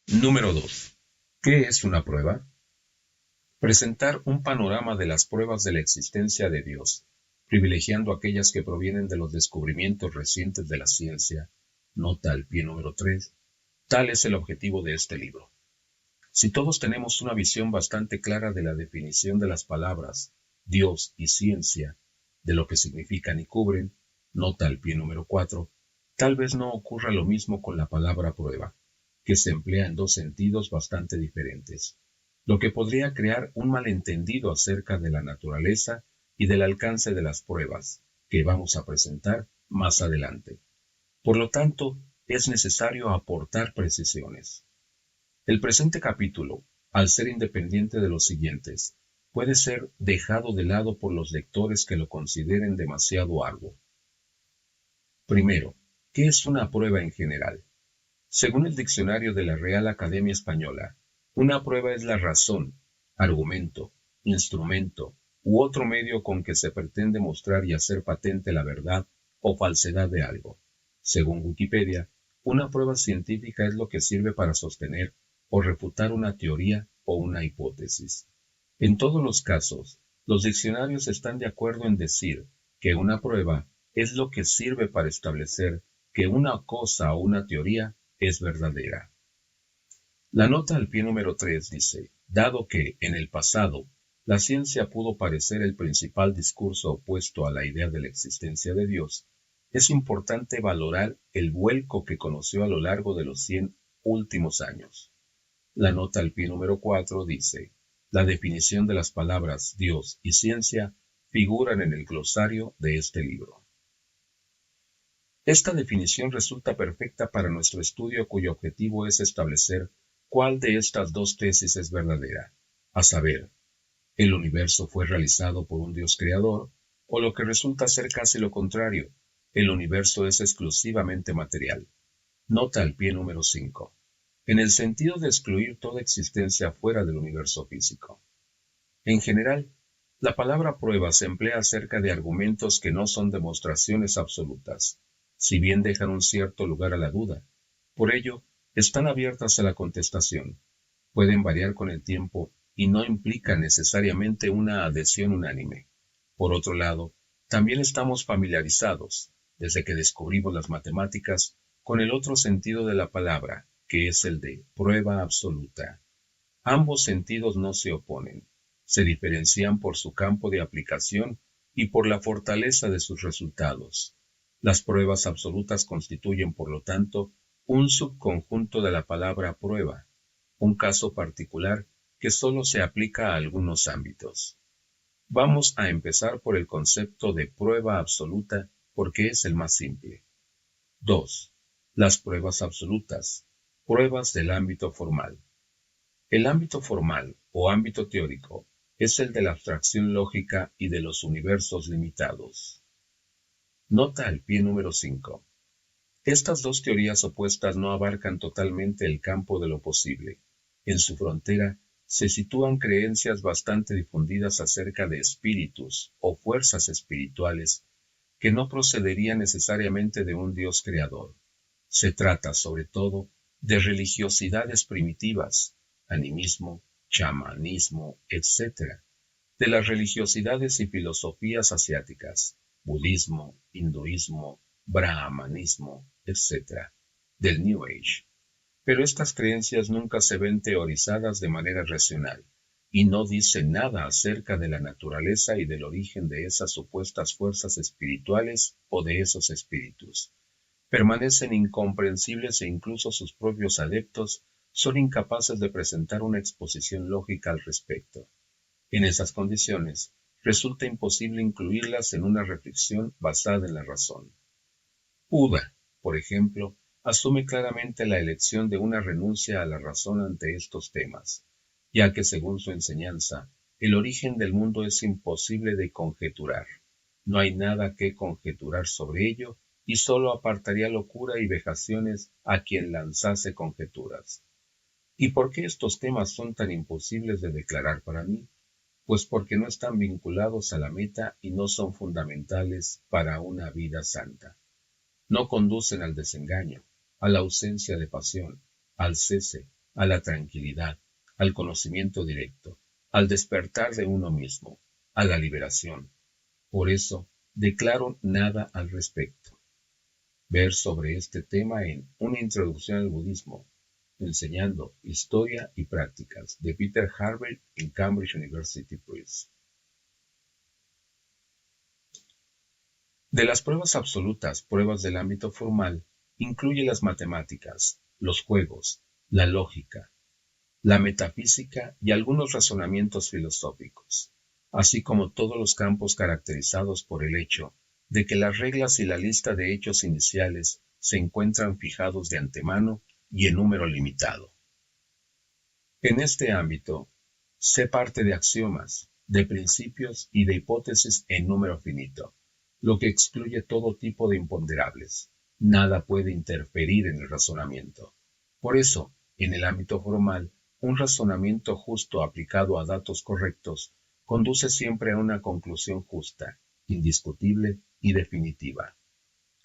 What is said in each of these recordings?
Número 2. ¿Qué es una prueba? Presentar un panorama de las pruebas de la existencia de Dios, privilegiando aquellas que provienen de los descubrimientos recientes de la ciencia. Nota al pie número 3. Tal es el objetivo de este libro. Si todos tenemos una visión bastante clara de la definición de las palabras Dios y ciencia, de lo que significan y cubren, nota al pie número 4, tal vez no ocurra lo mismo con la palabra prueba, que se emplea en dos sentidos bastante diferentes, lo que podría crear un malentendido acerca de la naturaleza y del alcance de las pruebas, que vamos a presentar más adelante. Por lo tanto, es necesario aportar precisiones. El presente capítulo, al ser independiente de los siguientes, puede ser dejado de lado por los lectores que lo consideren demasiado arduo. Primero, ¿qué es una prueba en general? Según el diccionario de la Real Academia Española, una prueba es la razón, argumento, instrumento u otro medio con que se pretende mostrar y hacer patente la verdad o falsedad de algo. Según Wikipedia, una prueba científica es lo que sirve para sostener o refutar una teoría o una hipótesis. En todos los casos, los diccionarios están de acuerdo en decir que una prueba es lo que sirve para establecer que una cosa o una teoría es verdadera. La nota al pie número 3 dice, dado que, en el pasado, la ciencia pudo parecer el principal discurso opuesto a la idea de la existencia de Dios, es importante valorar el vuelco que conoció a lo largo de los 100 últimos años. La nota al pie número 4 dice, la definición de las palabras Dios y ciencia figuran en el glosario de este libro. Esta definición resulta perfecta para nuestro estudio cuyo objetivo es establecer cuál de estas dos tesis es verdadera, a saber, el universo fue realizado por un Dios creador, o lo que resulta ser casi lo contrario, el universo es exclusivamente material. Nota al pie número 5. En el sentido de excluir toda existencia fuera del universo físico. En general, la palabra prueba se emplea acerca de argumentos que no son demostraciones absolutas, si bien dejan un cierto lugar a la duda. Por ello, están abiertas a la contestación, pueden variar con el tiempo y no implican necesariamente una adhesión unánime. Por otro lado, también estamos familiarizados, desde que descubrimos las matemáticas, con el otro sentido de la palabra, que es el de prueba absoluta. Ambos sentidos no se oponen, se diferencian por su campo de aplicación y por la fortaleza de sus resultados. Las pruebas absolutas constituyen, por lo tanto, un subconjunto de la palabra prueba, un caso particular que solo se aplica a algunos ámbitos. Vamos a empezar por el concepto de prueba absoluta porque es el más simple. 2. Las pruebas absolutas, pruebas del ámbito formal. El ámbito formal o ámbito teórico es el de la abstracción lógica y de los universos limitados. Nota al pie número 5. Estas dos teorías opuestas no abarcan totalmente el campo de lo posible. En su frontera se sitúan creencias bastante difundidas acerca de espíritus o fuerzas espirituales que no procederían necesariamente de un Dios creador. Se trata, sobre todo, de religiosidades primitivas, animismo, chamanismo, etc., de las religiosidades y filosofías asiáticas, budismo, hinduismo, brahmanismo, etc., del New Age. Pero estas creencias nunca se ven teorizadas de manera racional, y no dicen nada acerca de la naturaleza y del origen de esas supuestas fuerzas espirituales o de esos espíritus. Permanecen incomprensibles e incluso sus propios adeptos son incapaces de presentar una exposición lógica al respecto. En esas condiciones, resulta imposible incluirlas en una reflexión basada en la razón. Buda, por ejemplo, asume claramente la elección de una renuncia a la razón ante estos temas, ya que según su enseñanza, el origen del mundo es imposible de conjeturar. No hay nada que conjeturar sobre ello y sólo apartaría locura y vejaciones a quien lanzase conjeturas. ¿Y por qué estos temas son tan imposibles de declarar para mí? Pues porque no están vinculados a la meta y no son fundamentales para una vida santa. No conducen al desengaño, a la ausencia de pasión, al cese a la tranquilidad, al conocimiento directo, al despertar de uno mismo, a la liberación. Por eso, declaro nada al respecto. Ver sobre este tema en Una introducción al budismo, enseñando historia y prácticas, de Peter Harvey en Cambridge University Press. De las pruebas absolutas, pruebas del ámbito formal, incluye las matemáticas, los juegos, la lógica, la metafísica y algunos razonamientos filosóficos, así como todos los campos caracterizados por el hecho de que las reglas y la lista de hechos iniciales se encuentran fijados de antemano y en número limitado. En este ámbito, se parte de axiomas, de principios y de hipótesis en número finito, lo que excluye todo tipo de imponderables. Nada puede interferir en el razonamiento. Por eso, en el ámbito formal, un razonamiento justo aplicado a datos correctos conduce siempre a una conclusión justa, indiscutible y definitiva.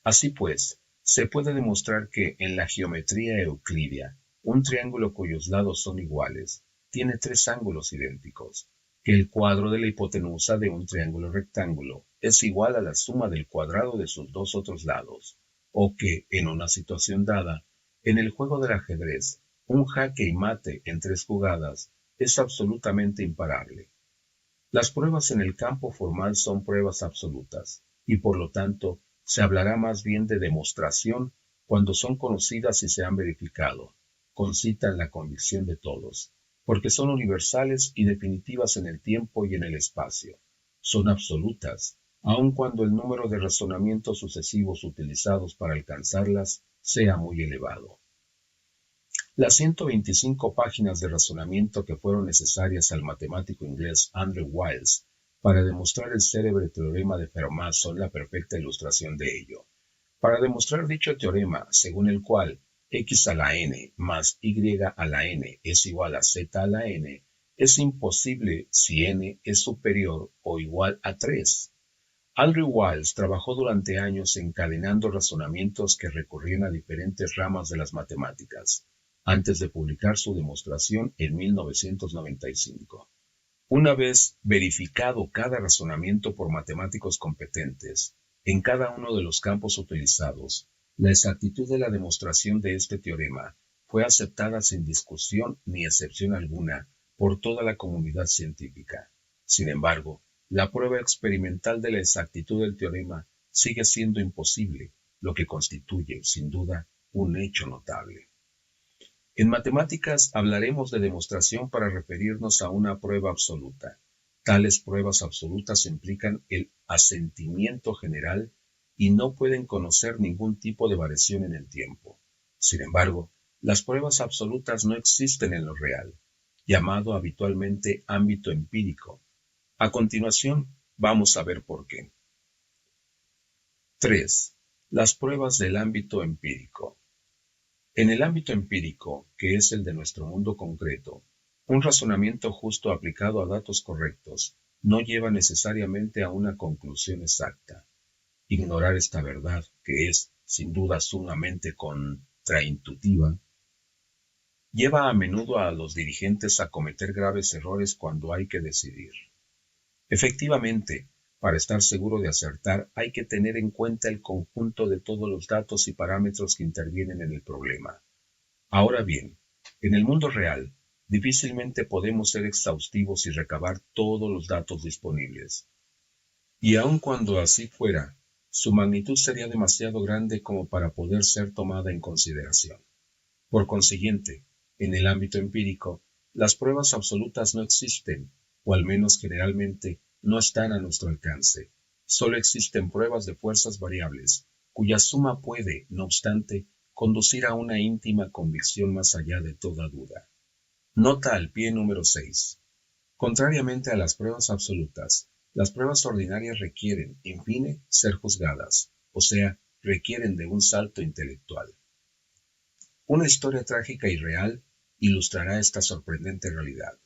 Así pues, se puede demostrar que en la geometría euclídea, un triángulo cuyos lados son iguales tiene tres ángulos idénticos, que el cuadro de la hipotenusa de un triángulo rectángulo es igual a la suma del cuadrado de sus dos otros lados, o que, en una situación dada, en el juego del ajedrez, un jaque y mate en 3 jugadas es absolutamente imparable. Las pruebas en el campo formal son pruebas absolutas, y por lo tanto, se hablará más bien de demostración cuando son conocidas y se han verificado, concitan la convicción de todos, porque son universales y definitivas en el tiempo y en el espacio. Son absolutas, aun cuando el número de razonamientos sucesivos utilizados para alcanzarlas sea muy elevado. Las 125 páginas de razonamiento que fueron necesarias al matemático inglés Andrew Wiles para demostrar el célebre teorema de Fermat son la perfecta ilustración de ello. Para demostrar dicho teorema, según el cual x a la n más y a la n es igual a z a la n, es imposible si n es superior o igual a 3. Andrew Wiles trabajó durante años encadenando razonamientos que recurrían a diferentes ramas de las matemáticas, antes de publicar su demostración en 1995. Una vez verificado cada razonamiento por matemáticos competentes, en cada uno de los campos utilizados, la exactitud de la demostración de este teorema fue aceptada sin discusión ni excepción alguna por toda la comunidad científica. Sin embargo, la prueba experimental de la exactitud del teorema sigue siendo imposible, lo que constituye, sin duda, un hecho notable. En matemáticas hablaremos de demostración para referirnos a una prueba absoluta. Tales pruebas absolutas implican el asentimiento general y no pueden conocer ningún tipo de variación en el tiempo. Sin embargo, las pruebas absolutas no existen en lo real, llamado habitualmente ámbito empírico. A continuación, vamos a ver por qué. 3. Las pruebas del ámbito empírico. En el ámbito empírico, que es el de nuestro mundo concreto, un razonamiento justo aplicado a datos correctos no lleva necesariamente a una conclusión exacta. Ignorar esta verdad, que es, sin duda, sumamente contraintuitiva, lleva a menudo a los dirigentes a cometer graves errores cuando hay que decidir. Efectivamente, para estar seguro de acertar hay que tener en cuenta el conjunto de todos los datos y parámetros que intervienen en el problema. Ahora bien, en el mundo real, difícilmente podemos ser exhaustivos y recabar todos los datos disponibles. Y aun cuando así fuera, su magnitud sería demasiado grande como para poder ser tomada en consideración. Por consiguiente, en el ámbito empírico, las pruebas absolutas no existen, o al menos generalmente no están a nuestro alcance. Solo existen pruebas de fuerzas variables, cuya suma puede, no obstante, conducir a una íntima convicción más allá de toda duda. Nota al pie número 6. Contrariamente a las pruebas absolutas, las pruebas ordinarias requieren, in fine, ser juzgadas, o sea, requieren de un salto intelectual. Una historia trágica y real ilustrará esta sorprendente realidad.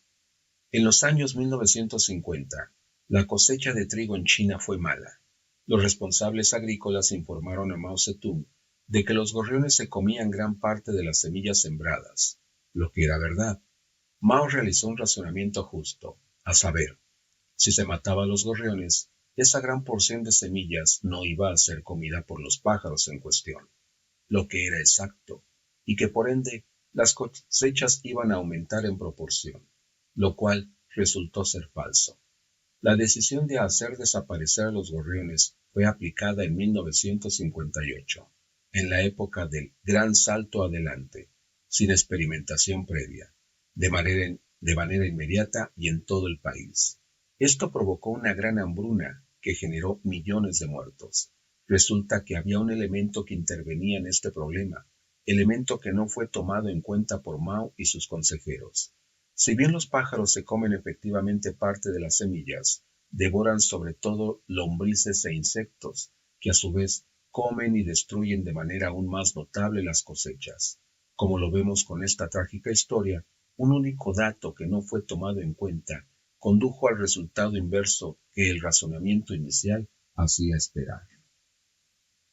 En los años 1950, la cosecha de trigo en China fue mala. Los responsables agrícolas informaron a Mao Zedong de que los gorriones se comían gran parte de las semillas sembradas. lo que era verdad. Mao realizó un razonamiento justo, a saber, si se mataba a los gorriones, esa gran porción de semillas no iba a ser comida por los pájaros en cuestión, lo que era exacto, y que por ende las cosechas iban a aumentar en proporción, lo cual resultó ser falso. La decisión de hacer desaparecer a los gorriones fue aplicada en 1958, en la época del Gran Salto Adelante, sin experimentación previa, de manera inmediata y en todo el país. Esto provocó una gran hambruna que generó millones de muertos. Resulta que había un elemento que intervenía en este problema, elemento que no fue tomado en cuenta por Mao y sus consejeros. Si bien los pájaros se comen efectivamente parte de las semillas, devoran sobre todo lombrices e insectos, que a su vez comen y destruyen de manera aún más notable las cosechas. Como lo vemos con esta trágica historia, un único dato que no fue tomado en cuenta condujo al resultado inverso que el razonamiento inicial hacía esperar.